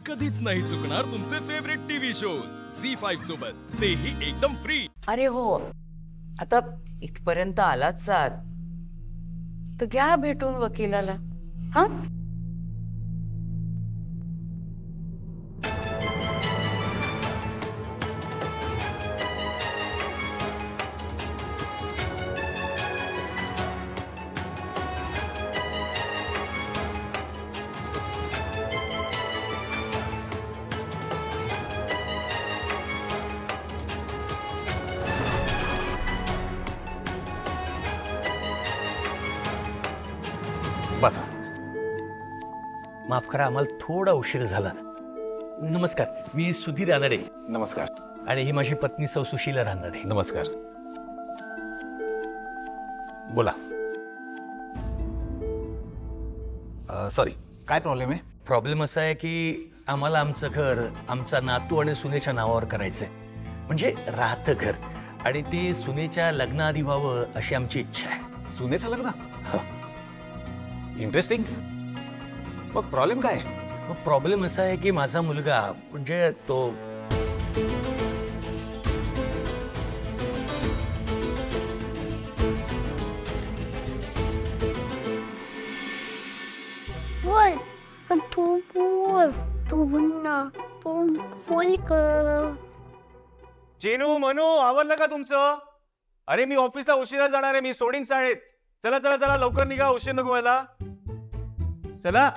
कधीच नाही चुकणार तुमचे फेवरेट टीव्ही शोज झी5 सोबत, तेही एकदम फ्री। अरे हो, आता इथपर्यंत आलाच सात तर घ्या भेटून वकिलाला। हा बसा। माफ करा, आम्हाला थोडा उशीर झाला। नमस्कार, मी सुधीर रानडे। नमस्कार। आणि ही माझी पत्नी सौ सुशीला रानडे। नमस्कार। बोला। सॉरी, काय प्रॉब्लेम आहे? प्रॉब्लेम असा आहे की आम्हाला आमचं घर आमचा नातू आणि सुनेच्या नावावर करायचंय, म्हणजे राहतं घर, आणि ते सुनेच्या लग्नाआधी व्हावं अशी आमची इच्छा आहे। सुनेचं लग्न? इंटरेस्टिंग। मग प्रॉब्लेम काय? मग प्रॉब्लेम असा आहे की माझा मुलगा, म्हणजे तो बोल, तू बोल, तू बोल ना, तू बोल कर। चेनू, मनू, आवरलं का तुमचं? अरे मी ऑफिसला उशिरा जाणार आहे, मी सोडिंग शाळेत। चला चला चला, लवकर निघा, उशीर नको व्हायला। चला।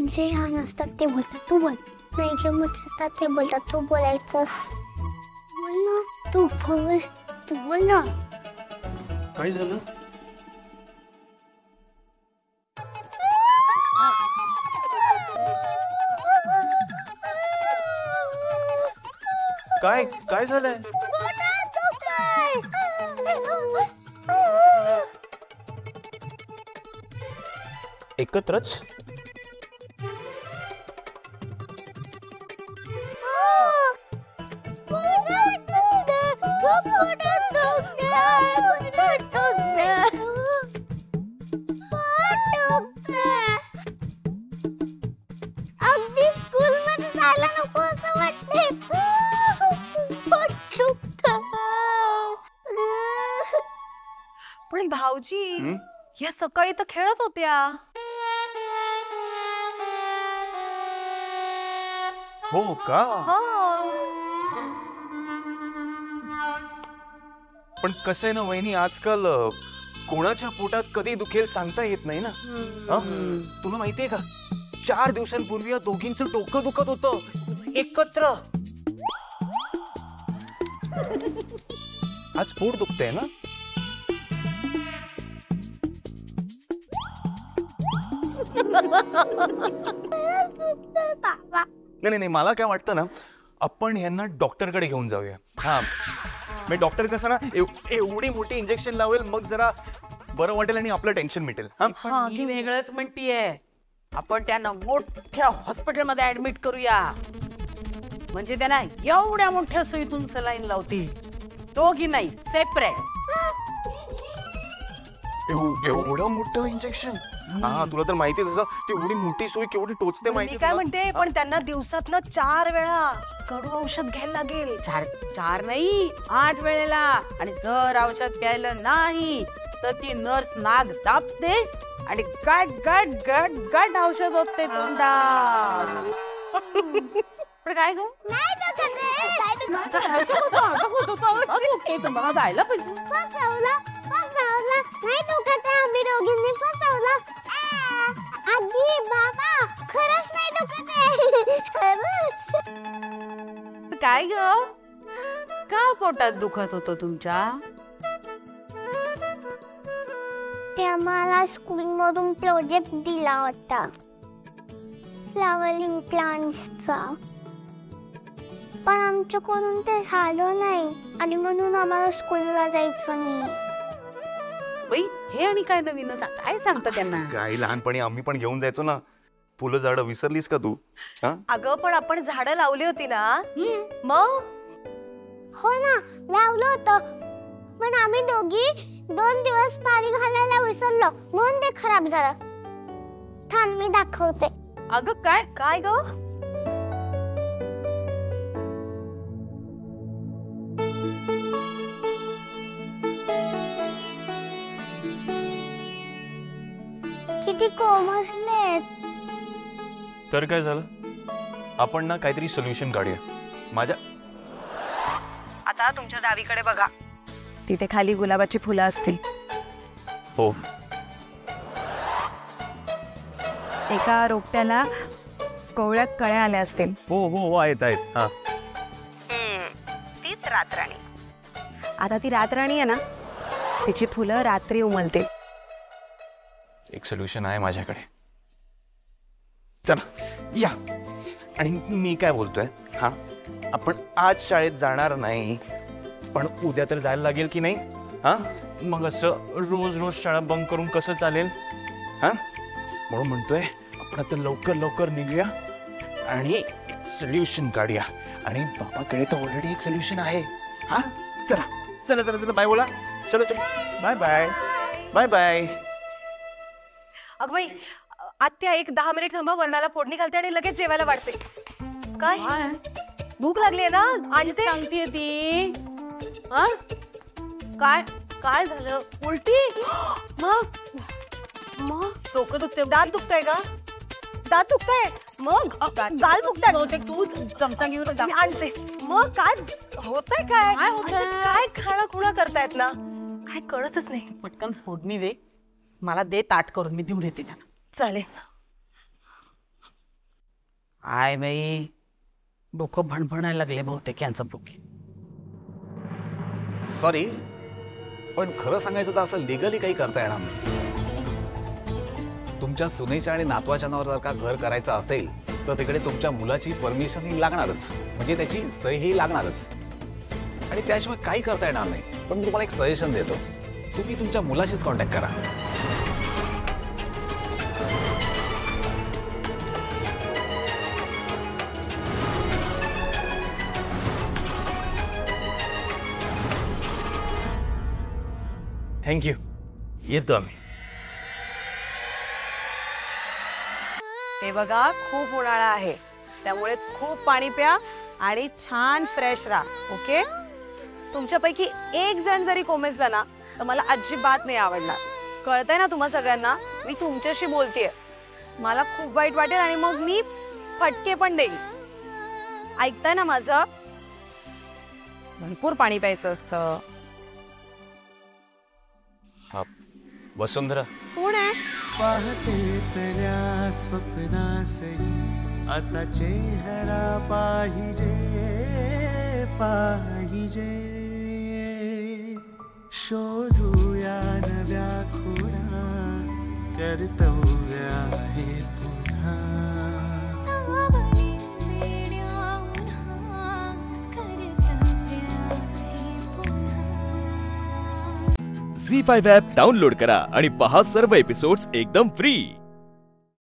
जे लहान असतात ते बोलतात तू बोल, नाही जे मोठे असतात ते बोलतात तू बोलायचं। बोल ना, तू बोल, तू बोल ना। काय झालं? काय काय झालंय? एकत्रच? अगदी स्कूल मध्ये जायला नको असं वाटतंय। पण भाऊजी, या सकाळी तर खेळत होत्या। हो का? पण कसं आहे ना वहिनी, आजकाल कोणाच्या पोटात कधी दुखेल सांगता येत नाही ना। तुला माहितीये का, 4 दिवसांपूर्वी या दोघींचं डोकं दुखत होतं एकत्र। आज पोट दुखतंय ना? नाही नाही, मला काय वाटतं ना, आपण यांना डॉक्टरकडे घेऊन जाऊया। हा, मी डॉक्टर कसं ना एवढी मोठी इंजेक्शन लावेल, मग जरा बरं वाटेल आणि आपलं टेन्शन मिटेल। हा, ती वेगळंच म्हणतीये, आपण त्यांना मोठ्या हॉस्पिटलमध्ये ऍडमिट करूया, म्हणजे त्यांना एवढ्या मोठ्या सुईतून सलाईन लावतील, दोघी नाही, सेपरेट। एवढं मोठं इंजेक्शन? हा, तुला तर माहिती आहे, ती एवढी मोठी सुई केवढी टोचते माहिती काय म्हणते, पण त्यांना दिवसातनं 4 वेळा कडू औषध घ्यायला लागेल। 4 नाही, 8 वेळेला। आणि जर औषध प्यायलं नाही तर ती नर्स नाक दाबते आणि गट गट गट गट औषध होते तोंडात। पण काय ग, तुम्हाला जायला पाहिजे। नाही दुखत, आम्ही दोघींनी फसवलं। आजी बाबा, खरंच नाही दुखत आहे। काय ग, का पोटात दुखत होतं तुमच्या? ते आम्हाला स्कूल मधून प्रोजेक्ट दिला होता, फ्लावरिंग प्लांट्सचा, पण आमच्याकडून ते झालं नाही आणि म्हणून आम्हाला स्कूलला जायचं नाही। बाई, हे आणि काय नवीन काय सांगता त्यांना? काय लहानपणी आम्ही पण घेऊन जायचो ना फुलं झाडं, विसरलीस का तू? अगं, पण आपण झाडं लावली होती ना। मग हो ना, लावलं होतं, पण आम्ही दोघी 2 दिवस पाणी घालायला विसरलो म्हणून ते खराब झालं। थांब मी दाखवते. अगं काय काय ग? किती कोमसलेत. तर काय झालं, आपण ना काहीतरी सोल्युशन काढूया. माझ्या आता तुमच्या डावीकडे बघा, तिथे खाली गुलाबाची फुलं असतील. हो, एका रोपट्याला कोवळ्या कळ्या आल्या असतील. हो हो हो, आहेत आहेत. हा, तीच रातराणी. आता ती रातराणी आहे ना, तिची फुलं रात्री उमलतील. एक सोल्युशन आहे माझ्याकडे. चला या. आणि मी काय बोलतोय, हा, आपण आज शाळेत जाणार नाही, पण उद्या तर जायला लागेल की नाही? हा, मग असं रोज रोज शाळा बंक करून कसं चालेल? हा, म्हणून म्हणतोय आपण आता लवकर लवकर निघूया आणि एक सोल्युशन काढूया. आणि बाबाकडे तर ऑलरेडी एक सोल्युशन आहे. हा, चला चला चला चला, बाय बोला. चलो चलो, बाय बाय बाय बाय. अगं बाई, आत्या 1-10 मिनिट थांबा, वरणाला फोडणी घालते आणि लगेच जेवायला वाढते. काय भूक लागली आहे ना? आणि ते सांगते ती. हा, काय काय झालं? उलटी? मग मग डोकं दुखते. दात दुखतंय का? दात दुखतंय? मग गाल दुखतंय. बहुतेक तू चमचा घेऊन जा. मी आणते. मग काय होतंय? काय काय होतंय? असं काय खाणं खुणं करतायत ना, काय कळतच नाही. पटकन फोडणी दे, मला दे ताट करून, मी देऊन येते त्यांना. चालेल. आय बाई, डोकं भणभणायला लागले बहुतेक यांचं डोके. सॉरी, पण खरं सांगायचं तर असं लिगली काही करता येणार नाही. तुमच्या सुनेच्या आणि नातवाच्या नावावर जर का घर करायचं असेल तर तिकडे तुमच्या मुलाची परमिशन ही लागणारच, म्हणजे त्याची सही ही लागणारच. आणि त्याशिवाय काही करता येणार नाही. पण मी तुम्हाला एक सजेशन देतो, तुम्ही तुमच्या मुलाशीच कॉन्टॅक्ट करा. थँक्यू. येतो आम्ही. हे बघा, खूप उन्हाळा आहे, त्यामुळे खूप पाणी प्या आणि छान फ्रेश राहा. ओके? तुमच्यापैकी एक जण जरी कोमेजला ना तर मला अजिबात नाही आवडणार. कळतंय ना तुम्हा सगळ्यांना? मी तुमच्याशी बोलतेय. मला खूप वाईट वाटेल आणि मग मी फटके पण देईन. ऐकताय ना माझं? भरपूर पाणी प्यायचं असतं. वसुंधरा, कोण आहे? पाहते तल्या स्वप्नासही आता चेहरा पाहिजे पाहिजे. शोधूया नव्या खुणा कर्तव्य आहे पुन्हा. झी5 ॲप डाउनलोड करा आणि पहा सर्व एपिसोड्स एकदम फ्री.